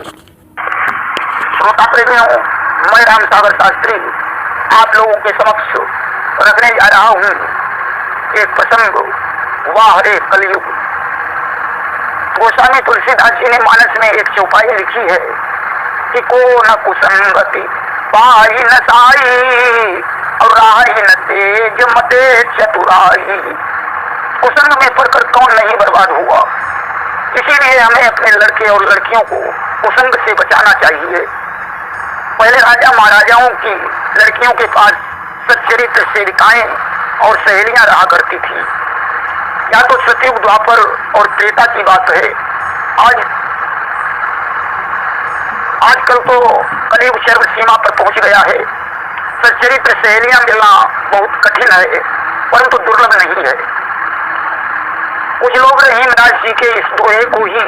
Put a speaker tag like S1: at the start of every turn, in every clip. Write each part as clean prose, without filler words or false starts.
S1: श्रोता प्रेमियों, मैं राम सागर शास्त्री आप लोगों के समक्ष रखने जा रहा हूँ एक प्रसंग, वाह रे कलयुग। गोस्वामी तुलसीदास जी ने मानस में एक चौपाई लिखी है कि को न कुसंगति पाई न साई और राही न तेज मते चतुराई। कुसंग में पढ़कर कौन नहीं बर्बाद हुआ, इसीलिए हमें अपने लड़के और लड़कियों को कुसंग से बचाना चाहिए। पहले राजा महाराजाओं की लड़कियों के पास सच्चरित्र सेविकाएं और सहेलियां रहा करती थी। या तो सतयुग, द्वापर और त्रेता की बात है। आजकल तो कलयुग चरम सीमा पर पहुंच गया है। सच्चरित्र सहेलियां मिलना बहुत कठिन है, परंतु दुर्लभ नहीं है। कुछ लोग रहीमदास जी के इस दोहे को ही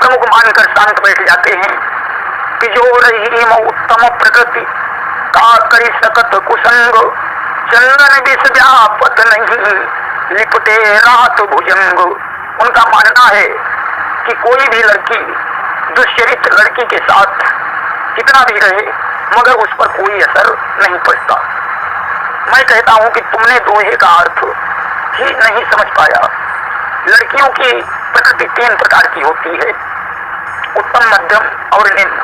S1: प्रमुख मानकर शांत बैठ जाते हैं कि जो रहीम उत्तम प्रकृति का करी सकत कुसंग, चंदन विष व्यापत नहीं लिपटे रात भुजंग। उनका मानना है कि कोई भी लड़की दुष्चरित्र लड़की के साथ कितना भी रहे मगर उस पर कोई असर नहीं पड़ता। मैं कहता हूं कि तुमने दोहे का अर्थ ही नहीं समझ पाया। लड़कियों की प्रकृति 3 प्रकार की होती है, उत्तम, मध्यम और निम्न।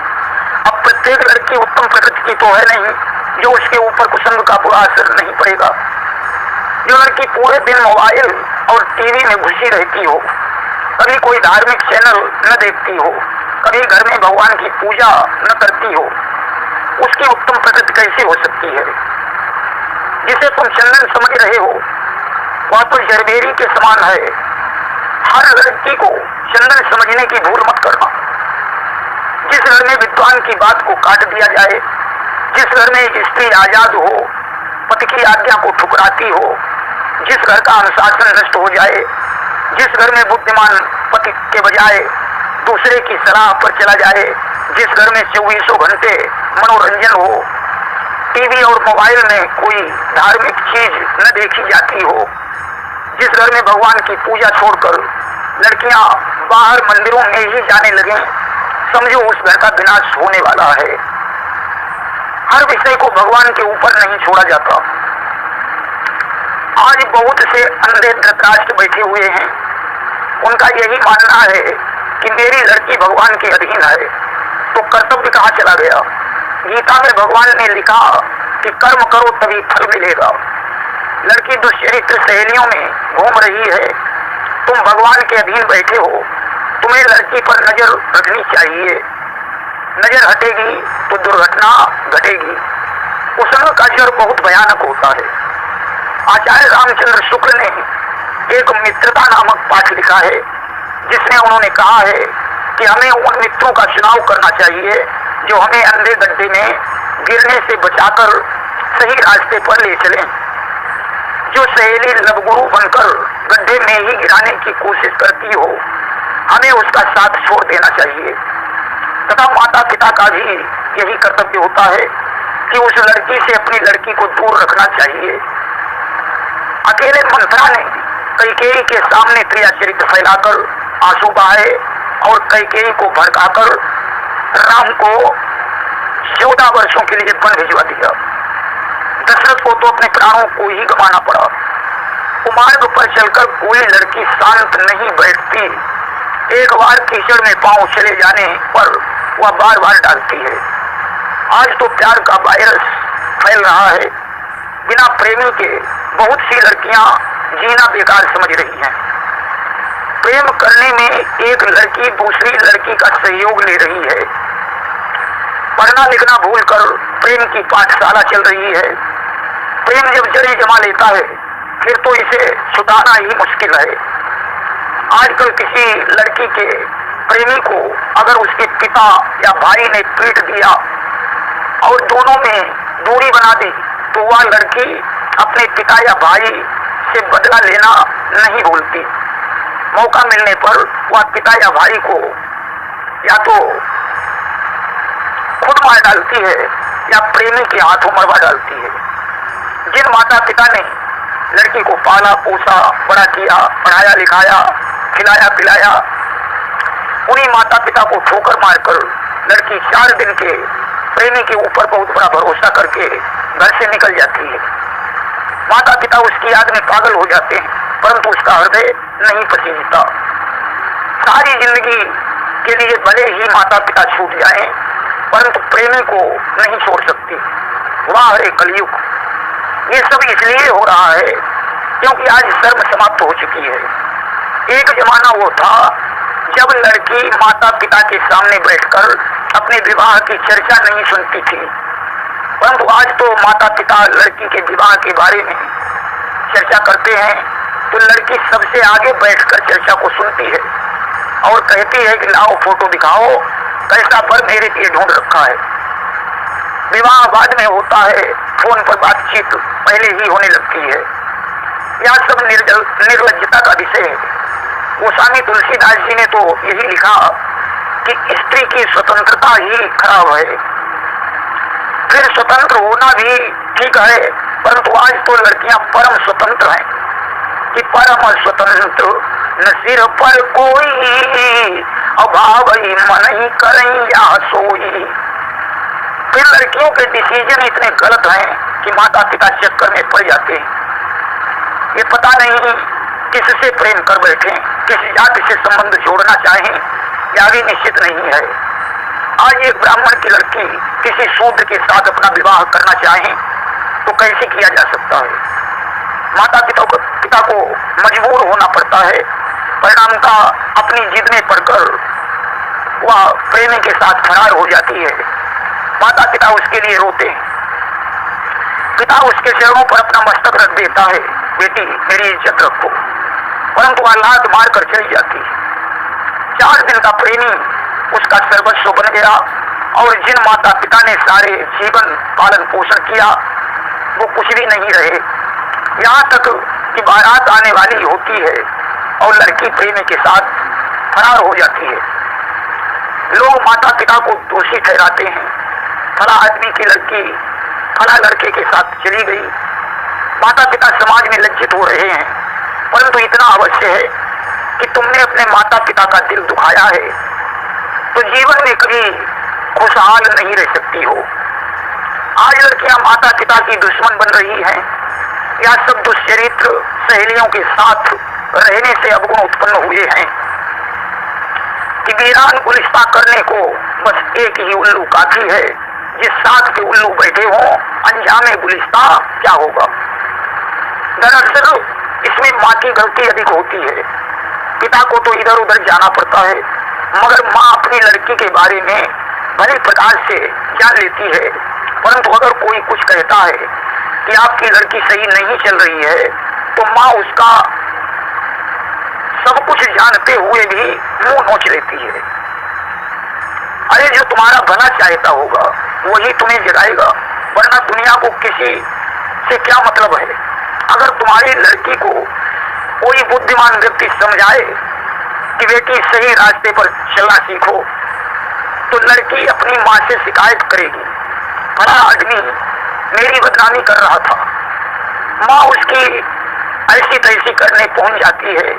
S1: अब प्रत्येक लड़की उत्तम प्रकृति की तो है नहीं जो उसके ऊपर कुसंग का बुरा असर नहीं पड़ेगा। जो लड़की पूरे दिन मोबाइल और टीवी में घुसी रहती हो, कभी कोई धार्मिक चैनल न देखती हो, कभी घर में भगवान की पूजा न करती हो, उसकी उत्तम प्रकृति कैसे हो सकती है? जिसे तुम चंदन समझ रहे हो वह तो जरबेरी के समान है। हर लड़की को चंदन समझने की भूल मत करना। जिस घर में विद्वान की बात को काट दिया जाए, जिस घर में स्त्री आजाद हो, पति की आज्ञा को ठुकराती हो, जिस घर का अनुशासन नष्ट हो जाए, जिस घर में बुद्धिमान पति के बजाय दूसरे की सलाह पर चला जाए, जिस घर में 24 घंटे मनोरंजन हो, टीवी और मोबाइल में कोई धार्मिक चीज न देखी जाती हो, जिस घर में भगवान की पूजा छोड़कर लड़कियां बाहर मंदिरों में ही जाने लगे, समझो उस घर का विनाश होने वाला है। हर विषय को भगवान के ऊपर नहीं छोड़ा जाता। आज बहुत से अंधे धृतराष्ट्र बैठे हुए हैं, उनका यही मानना है कि मेरी लड़की भगवान के अधीन है, तो कर्तव्य कहाँ चला गया? गीता में भगवान ने लिखा कि कर्म करो तभी फल मिलेगा। लड़की दुष्चरित्र सहेलियों में घूम रही है, तुम भगवान के अधीन बैठे हो, तुम्हें लड़की पर नजर रखनी चाहिए। नजर हटेगी तो दुर्घटना घटेगी। कुसंग का जड़ बहुत भयानक होता है। आचार्य रामचंद्र शुक्ल ने एक मित्रता नामक पाठ लिखा है, जिसमें उन्होंने कहा है कि हमें उन मित्रों का चुनाव करना चाहिए जो हमें अंधे गड्ढे में गिरने से बचाकर सही रास्ते पर ले चलें। जो सहेली लवगुरु बनकर गड्ढे में ही गिराने की कोशिश करती हो, हमें उसका साथ छोड़ देना चाहिए। तथा माता पिता का भी यही कर्तव्य होता है कि उस लड़की से अपनी लड़की को दूर रखना चाहिए। अकेले मंथरा ने कैकेयी के सामने क्रिया चरित्र फैलाकर आंसू बहाए और कैकेयी को भड़काकर राम को 14 वर्षों के लिए वन भिजवा दिया। दशरथ को तो अपने प्राणों को ही गंवाना पड़ा। कुमार्ग पर चलकर कोई लड़की शांत नहीं बैठती। एक बार कीचड़ में पांव चले जाने पर वह बार बार डालती है। आज तो प्यार का वायरस फैल रहा है। बिना प्रेमी के बहुत सी लड़कियां जीना बेकार समझ रही हैं। प्रेम करने में एक लड़की दूसरी लड़की का सहयोग ले रही है। पढ़ना लिखना भूलकर प्रेम की पाठशाला चल रही है। प्रेम जब जड़ी जमा लेता है फिर तो इसे छुटाना ही मुश्किल है। आजकल किसी लड़की के प्रेमी को अगर उसके पिता या भाई ने पीट दिया और दोनों में दूरी बना दी, तो वह लड़की अपने पिता या भाई से बदला लेना नहीं भूलती। मौका मिलने पर वह पिता या भाई को या तो खुद मार डालती है या प्रेमी के हाथों मरवा डालती है। जिन माता पिता ने लड़की को पाला पोसा बड़ा किया, पढ़ाया लिखाया, खिलाया पिलाया, उन्हीं माता पिता को ठोकर मारकर लड़की 4 दिन के प्रेमी के ऊपर बहुत बड़ा भरोसा करके घर से निकल जाती है। माता पिता उसकी याद में पागल हो जाते हैं, परंतु उसका हृदय नहीं पसीजता। सारी जिंदगी के लिए भले ही माता पिता छूट जाएं, परंतु प्रेमी को नहीं छोड़ सकती। वाह रे कलयुग! ये सब इसलिए हो रहा है क्योंकि आज शर्म समाप्त हो चुकी है। एक जमाना वो था जब लड़की माता पिता के सामने बैठकर अपने विवाह की चर्चा नहीं सुनती थी, परंतु आज तो माता पिता लड़की के विवाह के बारे में चर्चा करते हैं तो लड़की सबसे आगे बैठकर चर्चा को सुनती है और कहती है कि लाओ फोटो दिखाओ, कैसा वर मेरे लिए ढूंढ रखा है। विवाह बाद में होता है, फोन पर बातचीत पहले ही होने लगती है। यह सब निर्लज्जता का विषय है। गोस्वामी तुलसीदास जी ने तो यही लिखा कि स्त्री की स्वतंत्रता ही खराब है। फिर स्वतंत्र होना भी ठीक है, परंतु आज तो लड़कियां परम स्वतंत्र हैं कि परम स्वतंत्र न सिर पर कोई, अभाव ही मन ही करें या सोई। फिर लड़कियों के डिसीजन इतने गलत हैं कि माता पिता चक्कर में पड़ जाते हैं। ये पता नहीं किससे प्रेम कर बैठे, किस जाति से संबंध जोड़ना चाहें, यह भी निश्चित नहीं है। आज एक ब्राह्मण की लड़की किसी शूद्र के साथ अपना विवाह करना चाहे तो कैसे किया जा सकता है? माता पिता को मजबूर होना पड़ता है। परिणाम का अपनी जिद में पड़कर वह प्रेमी के साथ फरार हो जाती है। माता पिता उसके लिए रोते हैं। पिता उसके चरणों पर अपना मस्तक रख देता है, बेटी मेरी इज्जत रखो, परंतु वह लात मार कर चली जाती है। 4 दिन का प्रेमी उसका सर्वस्व बन गया और जिन माता पिता ने सारे जीवन पालन पोषण किया वो कुछ भी नहीं रहे। यहाँ तक कि बारात आने वाली होती है और लड़की प्रेमी के साथ फरार हो जाती है। लोग माता पिता को दोषी ठहराते हैं, फला आदमी की लड़की फला लड़के के साथ चली गई। माता पिता समाज में लज्जित हो रहे हैं, परंतु इतना अवश्य है कि तुमने अपने माता पिता का दिल दुखाया है तो जीवन में कभी खुशहाल नहीं रह सकती हो। आज लड़कियां माता पिता की दुश्मन बन रही हैं। यह सब दुष्चरित्र सहेलियों के साथ रहने से अवगुण उत्पन्न हुए हैं कि वीरान गुलिस्ता करने को बस एक ही उल्लू काफी है। जिस साथ के उल्लू बैठे हों, अंजामे गुलिस्ता क्या होगा? दरअसल इसमें माँ की गलती अधिक होती है। पिता को तो इधर उधर जाना पड़ता है, मगर माँ अपनी लड़की के बारे में भली प्रकार से जान लेती है। परंतु अगर कोई कुछ कहता है कि आपकी लड़की सही नहीं चल रही है तो माँ उसका सब कुछ जानते हुए भी मुंह नोच लेती है। अरे जो तुम्हारा भला चाहता होगा वही तुम्हें जगाएगा, वरना दुनिया को किसी से क्या मतलब है? अगर तुम्हारी लड़की को कोई बुद्धिमान व्यक्ति समझाए कि बेटी सही रास्ते पर चलना सीखो तो लड़की अपनी माँ से शिकायत करेगी, बड़ा आदमी मेरी बदनामी कर रहा था। माँ उसकी ऐसी तैसी करने पहुंच जाती है।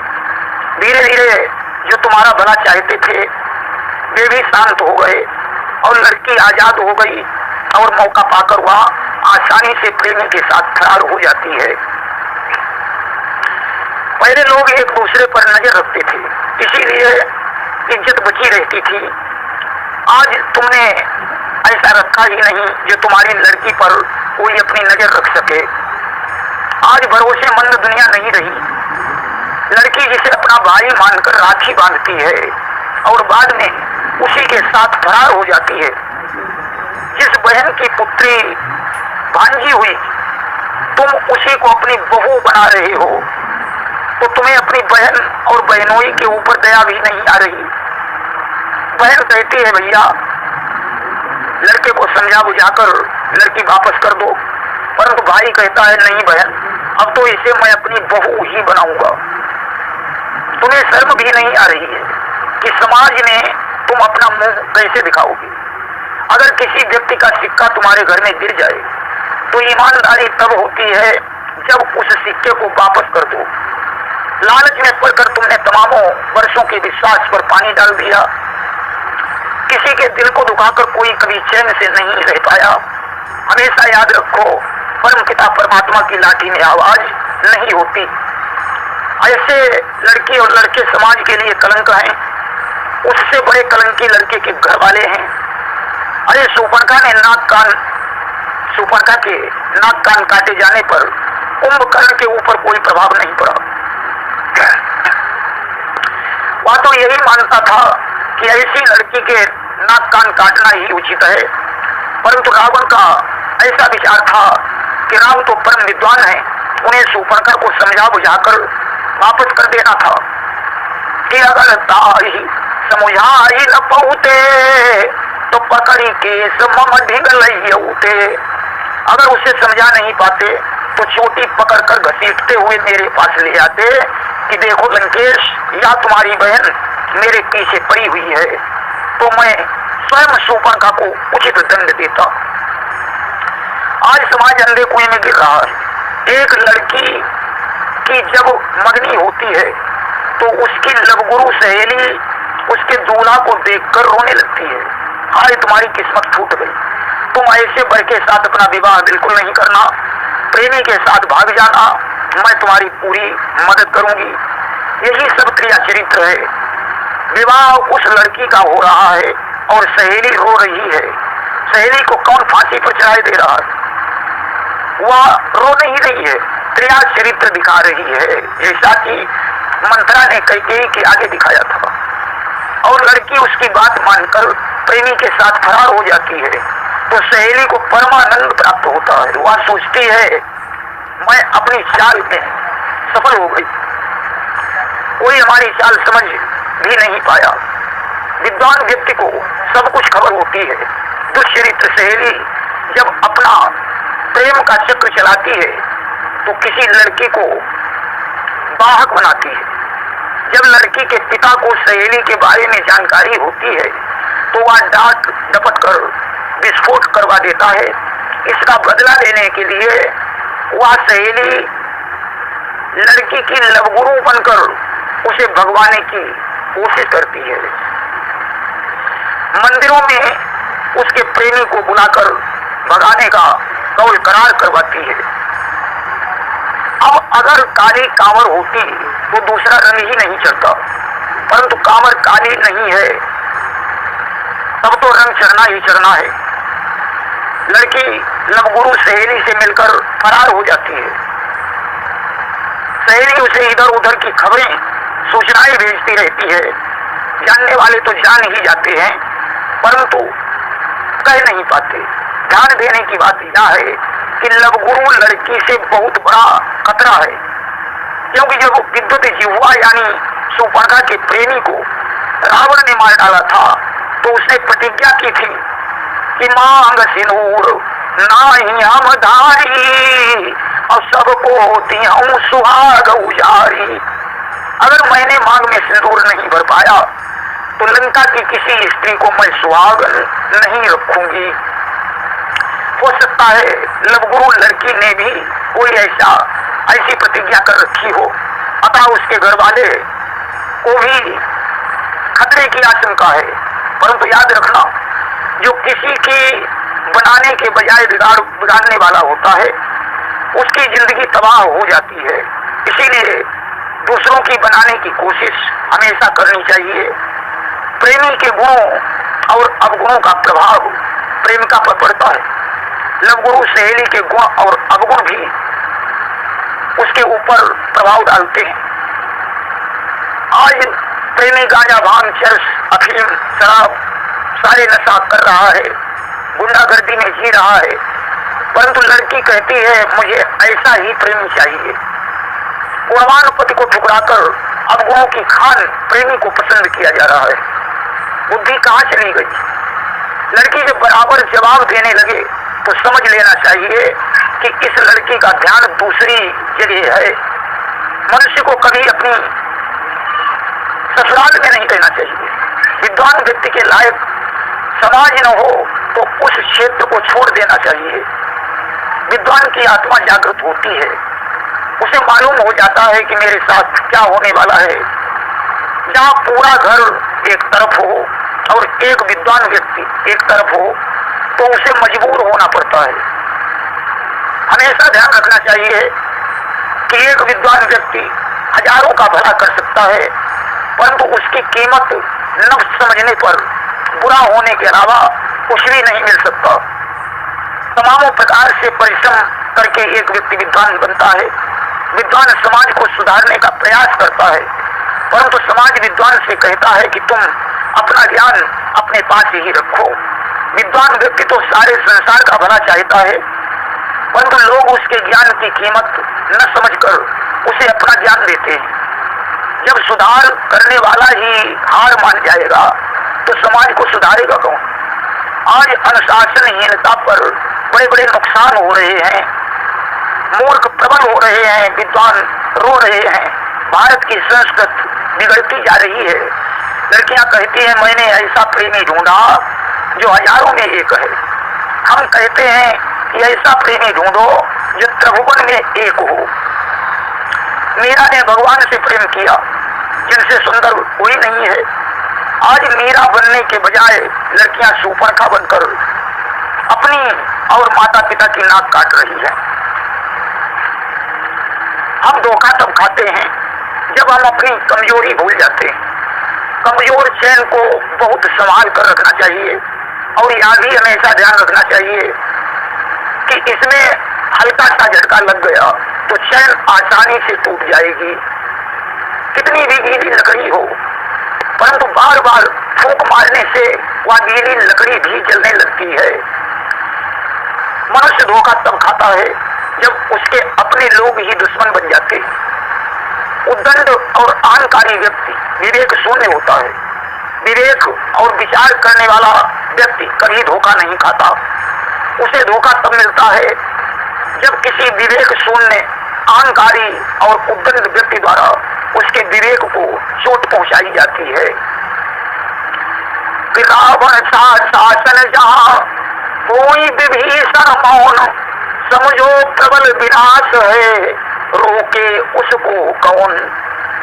S1: धीरे धीरे जो तुम्हारा भला चाहते थे वे भी शांत हो गए और लड़की आजाद हो गई और मौका पाकर वह आसानी से प्रेमी के साथ फरार हो जाती है। पहले लोग एक दूसरे पर नजर रखते थे, इसीलिए इज्जत बची रहती थी। आज तुमने ऐसा रखा ही नहीं जो तुम्हारी लड़की पर कोई अपनी नजर रख सके। आज भरोसेमंद दुनिया नहीं रही। लड़की जिसे अपना भाई मानकर राखी बांधती है और बाद में उसी के साथ फरार हो जाती है। जिस बहन की पुत्री भांजी हुई तुम उसी को अपनी बहू बना रहे हो तो तुम्हें अपनी बहन और बहनोई के ऊपर दया भी नहीं आ रही। बहन कहती है भैया लड़के को समझा बुझाकर लड़की वापस कर दो, परंतु भाई कहता है नहीं बहन अब तो इसे मैं अपनी बहू ही बनाऊंगा। तुम्हें शर्म भी नहीं आ रही है कि समाज में तुम अपना मुंह कैसे दिखाओगे? अगर किसी व्यक्ति का सिक्का तुम्हारे घर में गिर जाए तो ईमानदारी तब होती है जब उस सिक्के को वापस कर दो। लालच में पड़कर तुमने तमामों वर्षों के विश्वास पर पानी डाल दिया। किसी किसी के दिल को दुखाकर कोई कभी चैन से नहीं रह पाया। हमेशा याद रखो, परम पिता परमात्मा की लाठी में आवाज नहीं होती। ऐसे लड़की और लड़के समाज के लिए कलंक हैं। उससे बड़े कलंकी लड़के के घर वाले हैं। अरे शूर्पणखा के नाक कान काटे जाने पर कुंभकर्ण के ऊपर कोई प्रभाव नहीं पड़ा। वह तो यही मानता था कि ऐसी लड़की के नाक कान काटना ही उचित है, परंतु रावण का ऐसा विचार था कि राम तो परम विद्वान है, उन्हें शूर्पणखा को समझा बुझाकर वापस कर देना था कि अगर ताई समझाई न पहुते तो पकड़ी के मम ढिगलते। अगर उसे समझा नहीं पाते तो चोटी पकड़कर घसीटते हुए मेरे पास ले आते कि देखो लंकेश, या तुम्हारी बहन मेरे पीछे पड़ी हुई है, तो मैं स्वयं शूर्पणखा को उचित दंड देता। आज समाज अंधे कुएं में गिर रहा है। एक लड़की की जब मगनी होती है तो उसकी लवगुरु सहेली उसके दूल्हा को देखकर रोने लगती है, हाय तुम्हारी किस्मत फूट गई, तुम ऐसे बर के साथ अपना विवाह बिल्कुल नहीं करना, प्रेमी के साथ भाग जाना, मैं तुम्हारी पूरी मदद करूंगी। यही सब क्रिया चरित्र है। विवाह उस लड़की का हो रहा है और सहेली रो रही है। सहेली को कौन फांसी पर चढ़ाए दे रहा है? वह रो नहीं रही है, क्रिया चरित्र दिखा रही है, जैसा कि मंत्रा ने कैकेयी के आगे दिखाया था। और लड़की उसकी बात मानकर प्रेमी के साथ फरार हो जाती है तो सहेली को परमानंद प्राप्त होता है। वह सोचती है मैं अपनी चाल में सफल हो गई, कोई हमारी चाल समझ भी नहीं पाया। विद्वान व्यक्ति को सब कुछ खबर होती है। दुष्चरित्र सहेली जब अपना प्रेम का चक्र चलाती है तो किसी लड़की को बाहक बनाती है। जब लड़की के पिता को सहेली के बारे में जानकारी होती है तो वह डांट डपट कर विस्फोट करवा देता है। इसका बदला लेने के लिए वह सहेली लड़की की लवगुरु बनकर उसे भगवाने की कोशिश करती है। मंदिरों में उसके प्रेमी को बुलाकर भगाने का कौल करार करवाती है। अब अगर काली कांवर होती तो दूसरा रंग ही नहीं चढ़ता, परंतु कांवर काली नहीं है, तब तो रंग चढ़ना ही चढ़ना है। लड़की लवगुरु सहेली से मिलकर फरार हो जाती है। सहेली उसे इधर उधर की खबरें सूचनाएं भेजती रहती है। जानने वाले तो जान ही जाते हैं, परंतु कह नहीं पाते। ध्यान देने की बात यह है कि लवगुरु लड़की से बहुत बड़ा खतरा है, क्योंकि जब विद्युत जिह्वा यानी शूर्पणखा के प्रेमी को रावण ने मार डाला था तो उसने प्रतिज्ञा की थी कि मांग सिंदूर नाही हम धारी और सबको होती हूँ सुहाग उजारी। अगर मैंने मांग में सिंदूर नहीं भर पाया तो लंका की किसी स्त्री को मैं सुहाग नहीं रखूंगी। हो सकता है लवगुरु लड़की ने भी कोई ऐसी प्रतिज्ञा कर रखी हो, अतः उसके घर वाले को भी खतरे की आशंका है। परंतु याद रखना, जो किसी की बनाने के बजाय बिगाड़ने वाला होता है उसकी जिंदगी तबाह हो जाती है। इसीलिए दूसरों की बनाने की कोशिश हमेशा करनी चाहिए। प्रेमी के गुणों और अवगुणों का प्रभाव प्रेमिका पर पड़ता है। लवगुरु सहेली के गुण और अवगुण भी उसके ऊपर प्रभाव डालते हैं। आज प्रेमी गांजा भांग चरस अफीम शराब सारे नशा कर रहा है, गुंडागर्दी में जी रहा है, परंतु लड़की कहती है मुझे ऐसा ही प्रेमी चाहिए। गुणवान पति को ठुकराकर अवगुणों की खान प्रेमी को पसंद किया जा रहा है। बुद्धि कहाँ चली गई? लड़की जब बराबर जवाब देने लगे तो समझ लेना चाहिए कि इस लड़की का ध्यान दूसरी जगह है। मनुष्य को कभी अपनी ससुराल में नहीं रहना चाहिए। विद्वान व्यक्ति के लायक समाज न हो तो उस क्षेत्र को छोड़ देना चाहिए। विद्वान की आत्मा जागृत होती है, उसे मालूम हो जाता है कि मेरे साथ क्या होने वाला है। जहाँ पूरा घर एक तरफ हो और एक विद्वान व्यक्ति एक तरफ हो तो उसे मजबूर होना पड़ता है। हमेशा ध्यान रखना चाहिए कि एक विद्वान व्यक्ति हजारों का भला कर सकता है, परंतु उसकी कीमत नफ्स समझने पर बुरा होने के अलावा कुछ भी नहीं मिल सकता। तमामों प्रकार से परिश्रम करके एक व्यक्ति विद्वान बनता है, विद्वान समाज को सुधारने का प्रयास करता है, परंतु समाज विद्वान से कहता है कि तुम अपना ज्ञान अपने पास ही रखो। विद्वान व्यक्ति तो सारे संसार का भला चाहता है, परंतु लोग उसके ज्ञान की कीमत न समझकर उसे अपना ज्ञान देते हैं। जब सुधार करने वाला ही हार मान जाएगा तो समाज को सुधारेगा कौन? आज अनुशासनहीनता पर बड़े बड़े नुकसान हो रहे हैं, मूर्ख प्रबल हो रहे हैं, विद्वान रो रहे हैं। भारत की संस्कृति बिगड़ती जा रही है। लड़कियां कहती हैं मैंने ऐसा प्रेमी ढूंढा जो हजारों में एक है। हम कहते हैं कि ऐसा प्रेमी ढूंढो जो त्रिभुवन में एक हो। मीरा ने भगवान से प्रेम किया जिनसे सुंदर कोई नहीं है। आज मीरा बनने के बजाय लड़कियां शूर्पणखा बनकर अपनी और माता पिता की नाक काट रही है। हम धोखा तब खाते हैं जब हम अपनी कमजोरी भूल जाते हैं। कमजोर चैन को बहुत संभाल कर रखना चाहिए और यह भी हमेशा ध्यान रखना चाहिए कि इसमें हल्का सा झटका लग गया तो चैन आसानी से टूट जाएगी। कितनी भी गीली लकड़ी हो, परंतु बार बार फूंक मारने से वह गीली लकड़ी भी जलने लगती है। मनुष्य धोखा तब खाता है जब उसके अपने लोग ही दुश्मन बन जाते हैं। उद्दंड और अहंकारी व्यक्ति विवेक शून्य होता है। विवेक और विचार करने वाला व्यक्ति कभी धोखा नहीं खाता। उसे धोखा तब मिलता है जब किसी विवेक शून्य अहंकारी और उद्दंड व्यक्ति द्वारा उसके विवेक को चोट पहुंचाई जाती है। रावण सा शासन जहां कोई विभीषण मौन, समझो प्रबल विनाश है रोके उसको कौन।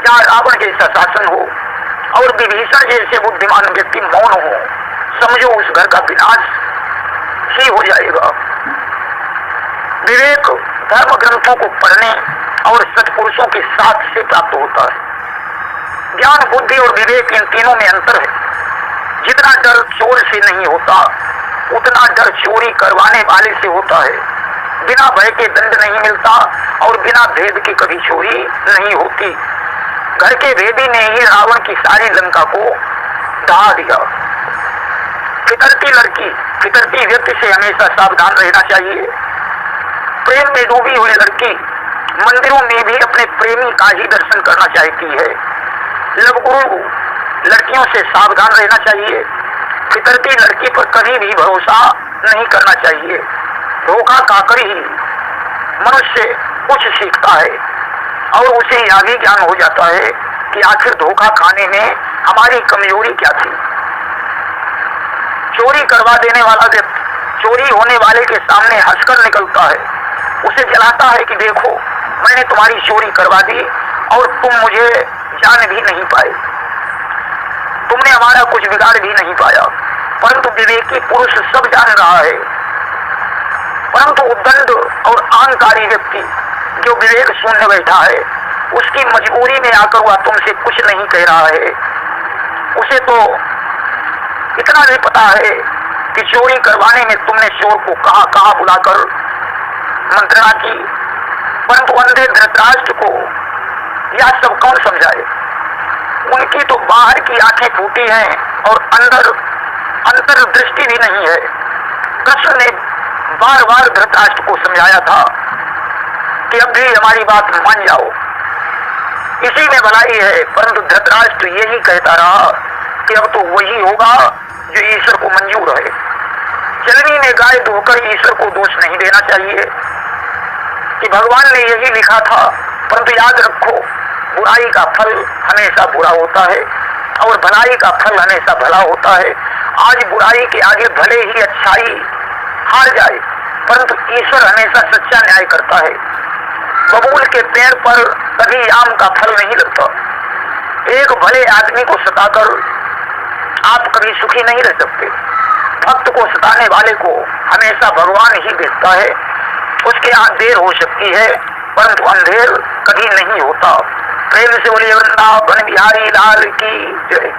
S1: क्या रावण जैसा शासन हो और विभीषण जैसे बुद्धिमान व्यक्ति मौन हो, समझो उस घर का विनाश ही हो जाएगा। विवेक धर्म ग्रंथों को पढ़ने और सत्पुरुषों के साथ से प्राप्त होता है। ज्ञान, बुद्धि और विवेक इन तीनों में अंतर है। जितना डर चोर से नहीं होता उतना डर चोरी करवाने वाले से होता है। बिना भय के दंड नहीं मिलता और बिना भेद के कभी चोरी नहीं होती। घर के भेदी ने ही रावण की सारी लंका को ढहा दिया। फितरती लड़की, फितरती व्यक्ति से हमेशा सावधान रहना चाहिए। प्रेम में डूबी हुई लड़की मंदिरों में भी अपने प्रेमी का ही दर्शन करना चाहती है। लवगुरु लड़कियों से सावधान रहना चाहिए। फितरती लड़की पर कभी भी भरोसा नहीं करना चाहिए। धोखा खाकर ही मनुष्य कुछ सीखता है और उसे यह भी ज्ञान हो जाता है कि आखिर धोखा खाने में हमारी कमजोरी क्या थी। चोरी करवा देने वाला व्यक्ति चोरी होने वाले के सामने हंसकर निकलता है, उसे जलाता है कि देखो मैंने तुम्हारी चोरी करवा दी और तुम मुझे जान भी नहीं पाए, तुमने हमारा कुछ बिगाड़ भी नहीं पाया। परंतु विवेकी पुरुष सब जान रहा है। परंतु उद्दंड और अहंकारी व्यक्ति जो विवेक शून्य बैठा है, उसकी मजबूरी में आकर वह तुमसे कुछ नहीं कह रहा है। उसे तो इतना भी पता है कि चोरी करवाने में तुमने चोर को कहाँ बुलाकर मंत्रणा की, परंतु अंधे धृतराष्ट्र को यह सब कौन समझाए। उनकी तो बाहर की आंखें फूटी हैं और अंतर दृष्टि भी नहीं है। कृष्ण ने बार बार धृतराष्ट्र को समझाया था कि अब भी हमारी बात मान जाओ, इसी में भलाई है, परंतु धृतराष्ट्र यही कहता रहा कि अब तो वही होगा जो ईश्वर को मंजूर है। चलनी में गाय धोकर ईश्वर को दोष नहीं देना चाहिए कि भगवान ने यही लिखा था, परंतु याद रखो बुराई का फल हमेशा बुरा होता है और भलाई का फल हमेशा भला होता है। आज बुराई के आगे भले ही अच्छाई हार जाए, परंतु ईश्वर हमेशा सच्चा न्याय करता है। बबूल के पेड़ पर कभी आम का फल नहीं लगता। एक भले आदमी को सताकर आप कभी सुखी नहीं रह सकते। भक्त को सताने वाले को हमेशा भगवान ही देखता है। उसके यहाँ देर हो सकती है परंतु अंधेर कभी नहीं होता। प्रेम से बोलिए वृंदावन बिहारी लाल की जय।